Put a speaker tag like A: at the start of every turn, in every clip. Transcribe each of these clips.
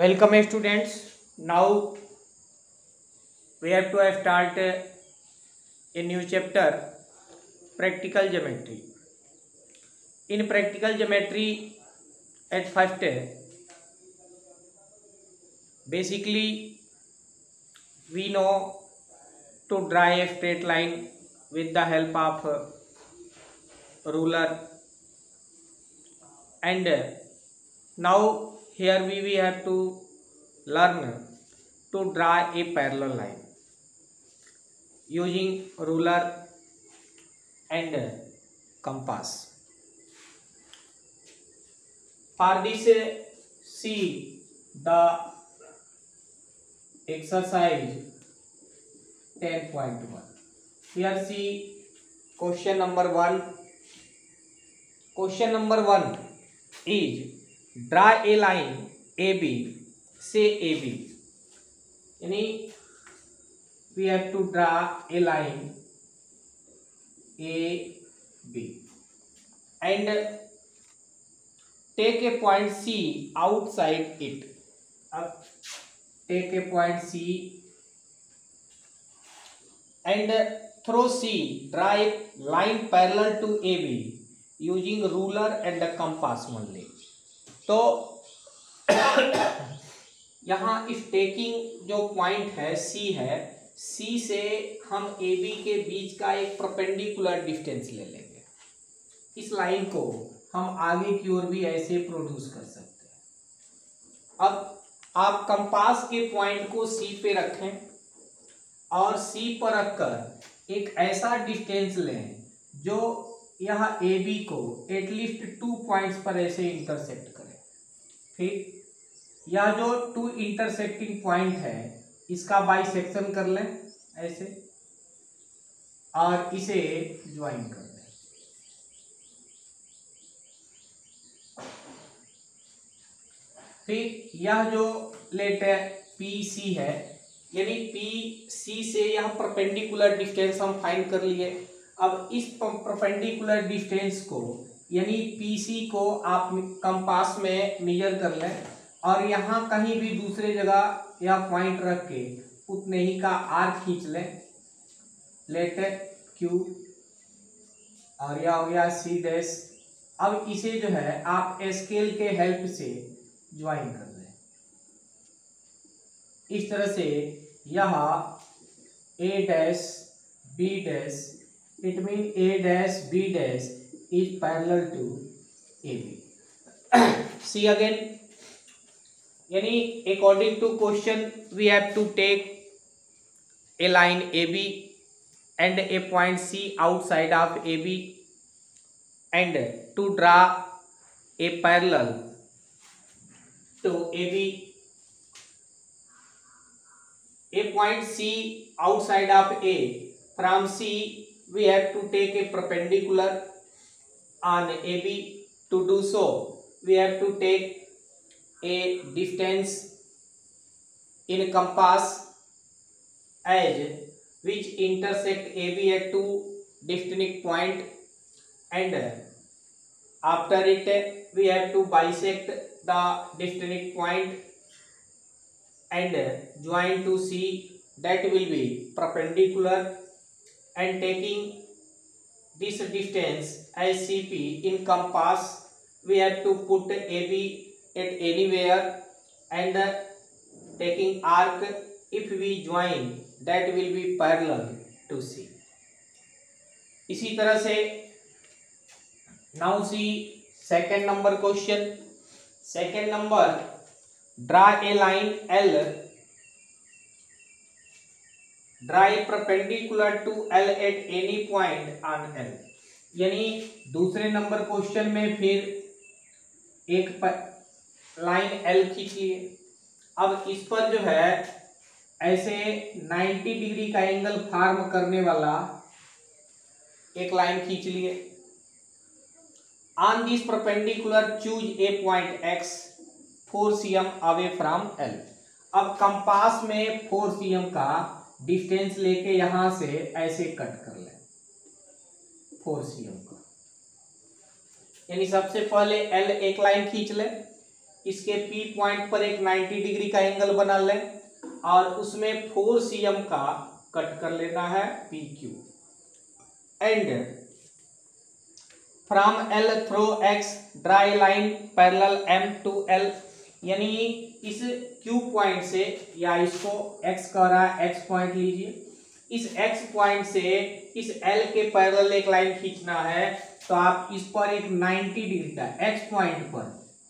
A: Welcome students. Now we have to start a new chapter, practical geometry. In practical geometry, at first, basically we know to draw a straight line with the help of ruler, and now here we have to learn to draw a parallel line using ruler and compass. For this, see the exercise 10.1. Here see question number 1. Question number 1 is draw a line AB. Say AB. यानी we have to draw a line AB and take a point C outside it. अब take a point C and through C draw a line parallel to AB using ruler and the compass only. तो यहाँ इस taking जो point है C है, C से हम AB के बीच का एक परपेंडिकुलर डिस्टेंस ले लेंगे. इस लाइन को हम आगे की ओर भी ऐसे प्रोड्यूस कर सकते हैं. अब आप कंपास के पॉइंट को C पे रखें और C पर रखकर एक ऐसा डिस्टेंस लें जो यहाँ AB को एटलीस्ट 2 पॉइंट्स पर ऐसे इंटरसेक्ट करे. ठीक, यह जो 2 इंटरसेक्टिंग पॉइंट है इसका बाइसेक्शन कर लें ऐसे और इसे ज्वाइन कर लें. फिर यह जो प्लेट है PC है, यानी PC से यह परपेंडिकुलर डिस्टेंस हम फाइंड कर लिए. अब इस परपेंडिकुलर डिस्टेंस को यानी PC को आप कंपास में मेजर कर लें और यहाँ कहीं भी दूसरे जगह यह पॉइंट रख के उतने ही का आर्क खींच लें. लेट Q और यह हो गया C डैश. अब इसे जो है आप स्केल के हेल्प से ज्वाइन कर लें. इस तरह से यह A dash B dash, it mean A dash B dash is parallel to AB. See again. यानी according to question we have to take a line AB and a point C outside of AB and to draw a parallel to AB. A point C outside of A. From C we have to take a perpendicular on AB. To do so we have to take a distance in compass as which intersect AB at 2 distinct point, and after it we have to bisect the distinct point and join to C, that will be perpendicular, and taking this distance as CP in compass we have to put AB at anywhere and taking arc if we join that will be parallel to C. इसी तरह से now see second number question. Second number, draw a line L, draw a perpendicular to L at any point on L. यानी दूसरे number question में फिर एक line L खींच लिए. अब इस पर जो है ऐसे 90 डिग्री का एंगल फॉर्म करने वाला एक लाइन खींच लिए. On this perpendicular choose a point X 4 cm away from L. अब कंपास में 4 cm का डिस्टेंस लेके यहां से ऐसे कट कर लें 4 cm का. यानी सबसे पहले L एक लाइन खींच ले इसके P पॉइंट पर एक 90 डिग्री का एंगल बना लें और उसमें 4 cm का कट कर लेना है PQ and from L through X draw line parallel M to L, यानी इस Q पॉइंट से, या इसको X कह रहा है, X पॉइंट लीजिए, इस X पॉइंट से इस L के पैरेलल एक लाइन खींचना है तो आप इस पर एक 90 डिग्री का X पॉइंट पर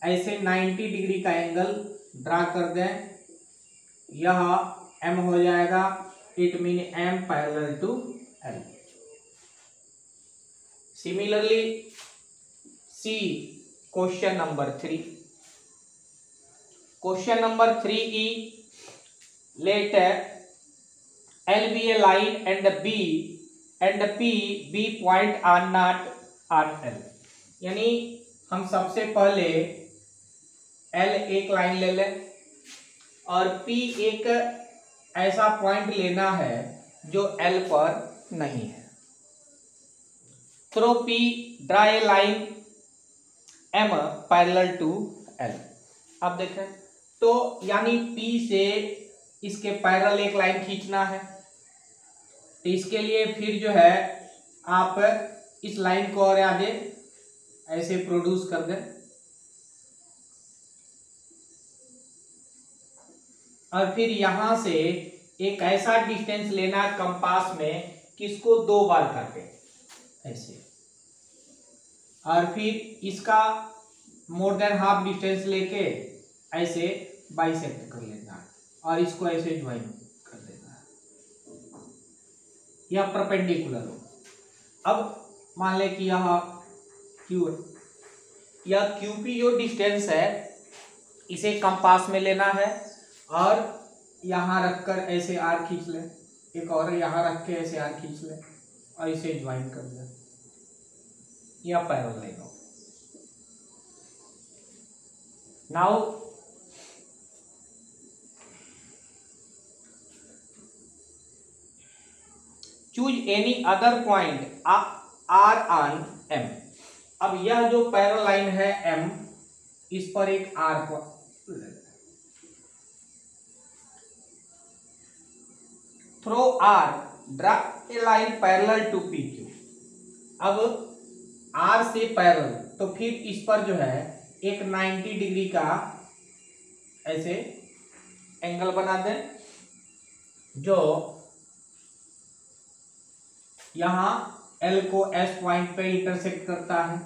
A: ऐसे 90 डिग्री का एंगल ड्रा कर दें। यह M हो जाएगा, it mean M parallel to L। Similarly see question number 3। Question number 3E, let L be a line and B and P be point on not on L, यानी हम सबसे पहले L एक लाइन ले लें और P एक ऐसा पॉइंट लेना है जो L पर नहीं है। Through P draw a line M parallel to L। अब देखें तो यानी P से इसके पैरेलल एक लाइन खींचना है, तो इसके लिए फिर जो है आप इस लाइन को और आगे ऐसे प्रोड्यूस कर दें और फिर यहां से एक ऐसा डिस्टेंस लेना है कंपास में कि इसको 2 बार काटे ऐसे, और फिर इसका मोर देन हाफ डिस्टेंस लेके ऐसे बाइसेक्ट कर लेना है और इसको ऐसे ज्वाइन कर देना है, यह परपेंडिकुलर हो। अब मान ले कि यह Q है, यह QP जो डिस्टेंस है इसे कंपास में लेना है और यहाँ रखकर ऐसे आर खींच ले, एक और यहाँ रख के ऐसे आर खींच ले और इसे ज्वाइन कर ले, यह पैरेलल लाइन हो। Now choose any other point R on M। अब यह जो पैरेलल लाइन है M, इस पर एक R through R draw a line parallel to PQ। अब R से पैरेलल, तो फिर इस पर जो है एक 90 डिग्री का ऐसे एंगल बना दें जो यहां L को S पॉइंट पे इंटरसेक्ट करता है।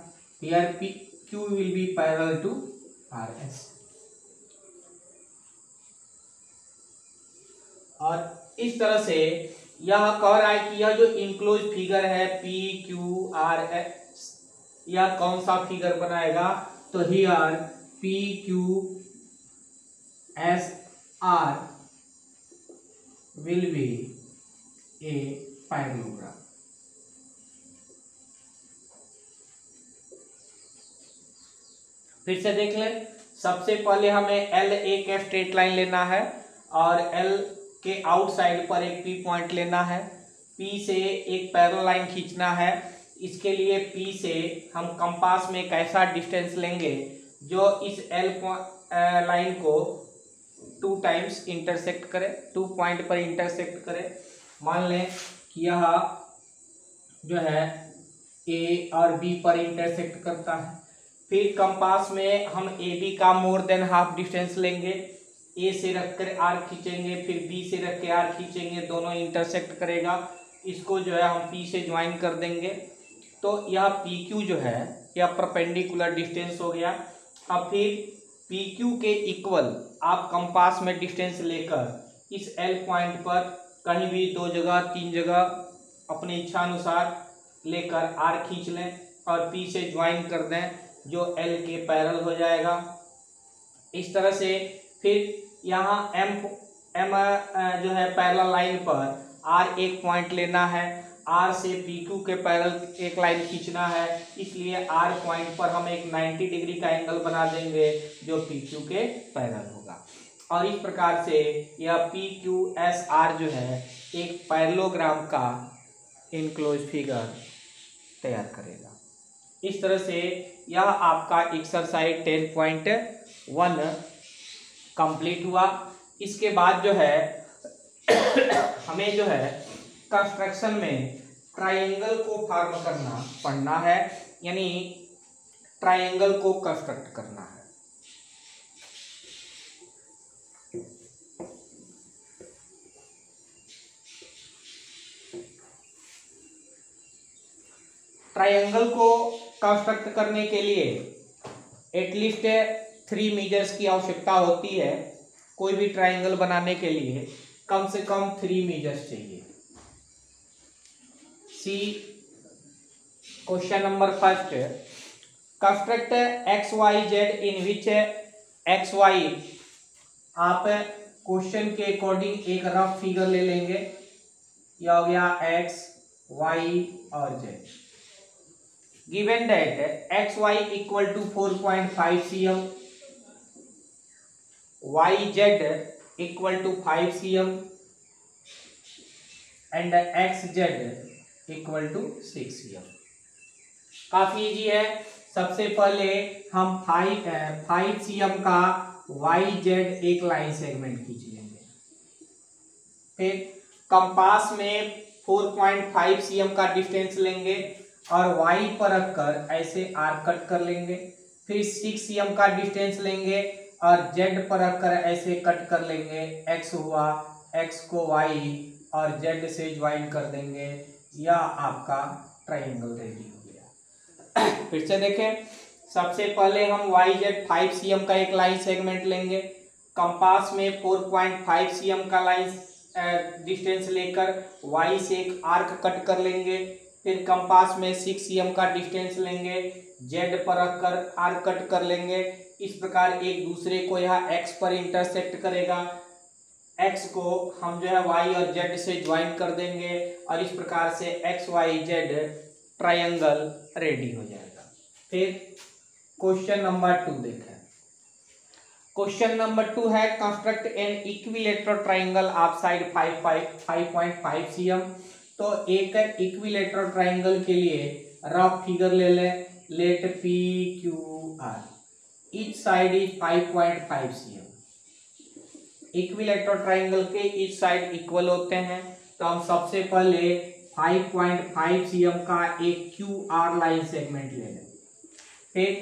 A: Here PQ will be parallel to RS। और इस तरह से यह कह रहा है कि यह जो इंक्लोज फिगर है PQRS, यह कौन सा फिगर बनाएगा, तो here PQSR will be a parallelogram. फिर से देख लें, सबसे पहले हमें L एक स्ट्रेट लाइन लेना है और L के आउटसाइड पर एक P पॉइंट लेना है, P से एक पैरेलल लाइन खींचना है। इसके लिए P से हम कंपास में एक ऐसा डिस्टेंस लेंगे जो इस L लाइन को 2 टाइम्स इंटरसेक्ट करे, 2 पॉइंट पर इंटरसेक्ट करे। मान लें कि यह जो है A और B पर इंटरसेक्ट करता है। फिर कंपास में हम AB का मोर देन हाफ डिस्टेंस लेंगे, A से रखकर R खींचेंगे, फिर B से रख के R खींचेंगे, दोनों इंटरसेक्ट करेगा। इसको जो है हम P से ज्वाइन कर देंगे, तो यह PQ जो है यह परपेंडिकुलर डिस्टेंस हो गया। अब फिर PQ के इक्वल आप कंपास में डिस्टेंस लेकर इस L पॉइंट पर कहीं भी 2 जगह 3 जगह अपनी इच्छा अनुसार लेकर R खींच लें और P से ज्वाइन कर दें जो L के पैरेलल हो जाएगा। इस तरह से फिर यहाँ M जो है पैरेलल लाइन पर R एक पॉइंट लेना है, R से PQ के पैरेलल एक लाइन खींचना है, इसलिए R पॉइंट पर हम एक 90 डिग्री का एंगल बना देंगे जो PQ के पैरेलल होगा। और इस प्रकार से यह PQSR जो है एक पैरेललोग्राम का इनक्लोज फिगर तैयार करेगा। इस तरह से यह आपका एक्सरसाइज 10.1 1 कंप्लीट हुआ। इसके बाद जो है हमें जो है कंस्ट्रक्शन में ट्रायंगल को फॉर्म करना पड़ना है, यानी ट्रायंगल को कंस्ट्रक्ट करना है। ट्रायंगल को कंस्ट्रक्ट करने के लिए एटलीस्ट 3 मेजर्स की आवश्यकता होती है। कोई भी ट्रायंगल बनाने के लिए कम से कम 3 मेजर्स चाहिए। See question number first, construct X Y Z in which X Y, आप क्वेश्चन के अकॉर्डिंग एक रफ फिगर ले लेंगे। यह हो गया एक्स वाई और Z. Given that X Y equal to 4.5 cm, Y Z equal to 5 cm and X Z equal to 6 cm। काफी इजी है। सबसे पहले हम 5 cm का वाई जेड एक लाइन सेगमेंट खींच लेंगे। फिर कंपास में 4.5 cm का डिस्टेंस लेंगे और वाई पर रखकर ऐसे आर्क कट कर लेंगे। फिर 6 cm का डिस्टेंस लेंगे और जेड पर रखकर ऐसे कट कर लेंगे। एक्स हुआ, एक्स को वाई और जेड से ज्वाइन कर देंगे। यह आपका ट्रायंगल रेडी हो गया। फिर से देखें, सबसे पहले हम वाई जेड 5 cm का एक लाइन सेगमेंट लेंगे। कंपास में 4.5 cm का लाइन डिस्टेंस लेकर वाई से एक आर्क कट कर लेंगे। फिर कंपास में 6 cm का डिस्टेंस लेंगे, जेड पर रखकर आर्क कट कर लेंगे। इस प्रकार एक दूसरे को यहाँ एक्स पर इंटरसेक्ट करेगा। एक्स को हम जो है वाई और जेड से ज्वाइन कर देंगे और इस प्रकार से X Y Z triangle ready हो जाएगा। फिर क्वेश्चन नंबर 2 देखें। क्वेश्चन नंबर 2 है construct an equilateral triangle of side 5.5 cm। तो एक इक्विलेटरल ट्रायंगल के लिए रफ फिगर ले लें। Let P Q R, each side is 5.5 cm। Equilateral triangle के ईच साइड इक्वल होते हैं। तो हम सबसे पहले 5.5 cm का एक क्यू आर लाइन सेगमेंट ले लें। फिर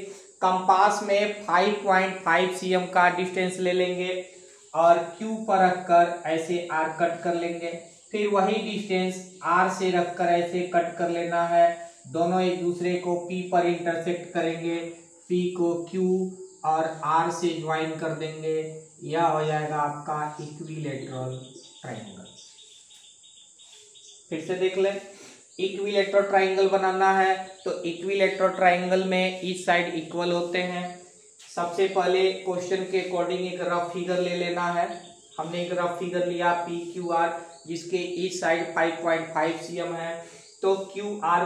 A: कंपास में 5.5 cm का डिस्टेंस ले लेंगे और क्यू पर रखकर ऐसे आर्क कट कर लेंगे। फिर वही डिस्टेंस आर से रखकर ऐसे कट कर लेना है। दोनों एक दूसरे को पी पर इंटरसेक्ट करेंगे। पी को क्यू और आर से ज्वाइन कर देंगे। यह हो जाएगा आपका इक्विलेटरल ट्रायंगल। फिर से देख लें, इक्विलेटरल ट्रायंगल बनाना है तो इक्विलेटरल ट्रायंगल में ईच साइड इक्वल होते हैं। सबसे पहले क्वेश्चन के अकॉर्डिंग एक रफ फिगर ले लेना है। हमने एक रफ फिगर लिया पी क्यू आर, जिसके ईच साइड 5.5 cm है। तो क्यू आर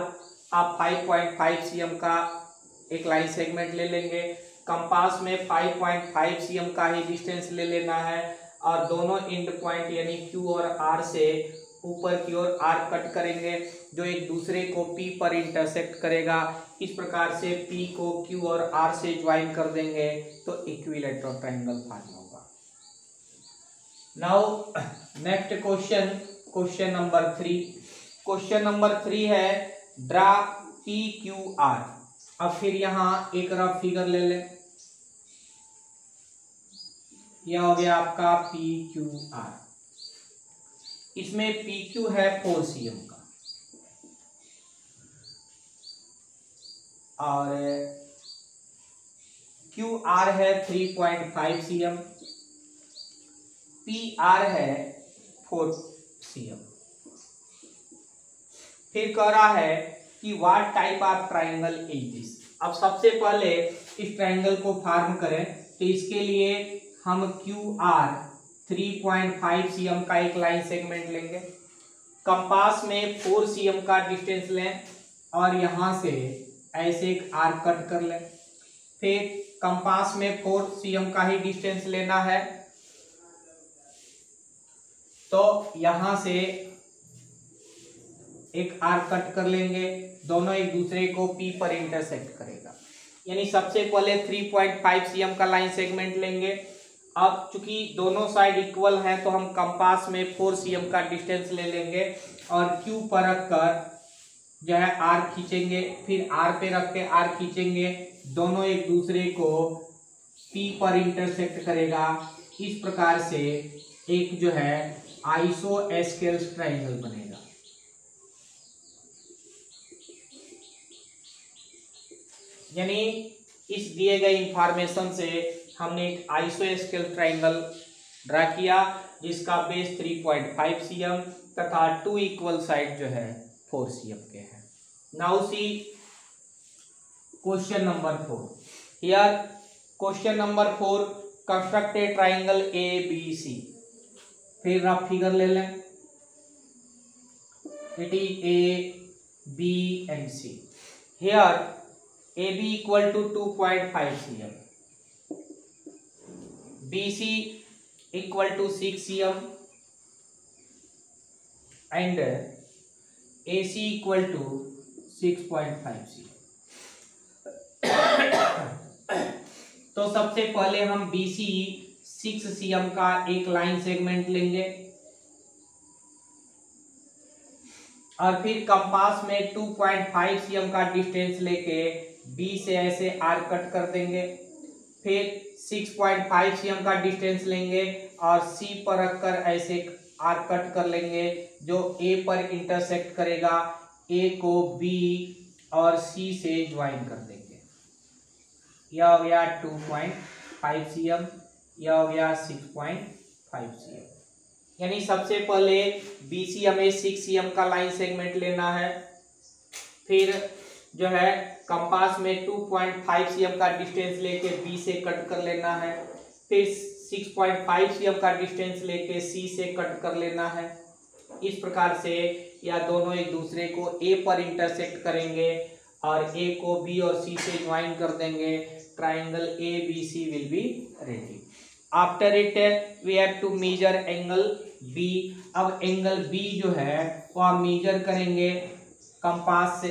A: आप 5.5 cm का एक लाइन सेगमेंट ले लेंगे। कंपास में 5.5 cm का ही डिस्टेंस ले लेना है और दोनों एंड पॉइंट यानी क्यू और आर से ऊपर की ओर आर्क कट करेंगे, जो एक दूसरे को पी पर इंटरसेक्ट करेगा। इस प्रकार से पी को क्यू और आर से ज्वाइन कर देंगे तो इक्विलेटरल ट्रायंगल फॉर्म होगा। Now next question, question number 3। Question number 3 है ड्रा पी क्यू आर। अब फिर यहाँ एक रफ फिगर ले लें। यह हो गया आपका पी क्यू आर। इसमें पी क्यू है 4 cm का और क्यू आर है 3.5 cm, पी आर है 4 cm। फिर कह रहा है कि what type of triangle is this. अब सबसे पहले इस ट्रायंगल को फॉर्म करें तो इसके लिए हम क्यू आर 3.5 cm का एक लाइन सेगमेंट लेंगे। कंपास में 4 cm का डिस्टेंस लें और यहां से ऐसे एक आर्क कट कर लें। फिर कंपास में 4 cm का ही डिस्टेंस लेना है। तो यहां से एक आर्क कट कर लेंगे, दोनों एक दूसरे को पी पर इंटरसेक्ट करेगा। यानी सबसे पहले 3.5 cm का लाइन सेगमेंट लेंगे। अब चूंकि दोनों साइड इक्वल हैं तो हम कंपास में 4 cm का डिस्टेंस ले लेंगे और Q पर रखकर जो है R खींचेंगे, फिर R पे रख के R खींचेंगे, दोनों एक दूसरे को P पर इंटरसेक्ट करेगा। इस प्रकार से एक जो है आइसोस्केलेस ट्रायंगल बनेगा। यानी इस दिए गए इंफॉर्मेशन से हमने एक आइसोस्केलेस ट्रायंगल ड्रा किया जिसका बेस 3.5 cm तथा 2 इक्वल साइड जो है 4 cm के हैं। Now see question number 4। Here question number 4, construct A triangle ABC। फिर रफ फिगर ले लें। It is ABC। Here AB equal to 2.5 cm, BC equal to 6 cm and AC equal to 6.5 cm। तो सबसे पहले हम BC 6 cm का एक line segment लेंगे और फिर कंपास में 2.5 cm का डिस्टेंस लेके B से ऐसे आर कट कर देंगे। फिर 6.5 cm का डिस्टेंस लेंगे और C पर रखकर ऐसे आर कट कर लेंगे जो A पर इंटरसेक्ट करेगा। A को B और C से ज्वाइन कर देंगे। यह हो गया 2.5 cm, यह हो गया 6.5 cm। यानी सबसे पहले BC हमें 6 cm का लाइन सेगमेंट लेना है, फिर जो है कंपास में 2.5 cm का डिस्टेंस लेके B से कट कर लेना है, फिर 6.5 cm का डिस्टेंस लेके C से कट कर लेना है। इस प्रकार से या दोनों एक दूसरे को A पर इंटरसेक्ट करेंगे और A को B और C से ज्वाइन कर देंगे। Triangle ABC will be ready. After it we have to measure angle B। अब एंगल B जो है वह मेजर करेंगे कंपास से,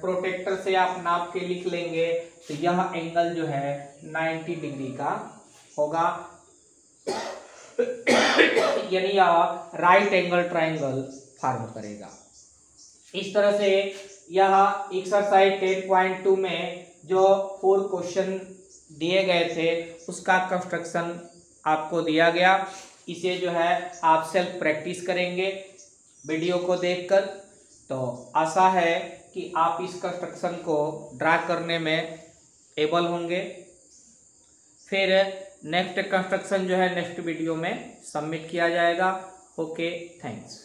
A: प्रोटेक्टर से आप नाप के लिख लेंगे तो यह एंगल जो है 90 डिग्री का होगा। यानी यह राइट एंगल ट्रायंगल फॉर्म करेगा। इस तरह से यह एक्सरसाइज 10.2 में जो 4 क्वेश्चन दिए गए थे उसका कंस्ट्रक्शन आपको दिया गया। इसे जो है आप सेल्फ प्रैक्टिस करेंगे वीडियो को देखकर। तो आशा है कि आप इस कंस्ट्रक्शन को ड्रा करने में एबल होंगे। फिर नेक्स्ट कंस्ट्रक्शन जो है नेक्स्ट वीडियो में सबमिट किया जाएगा। Okay, thanks.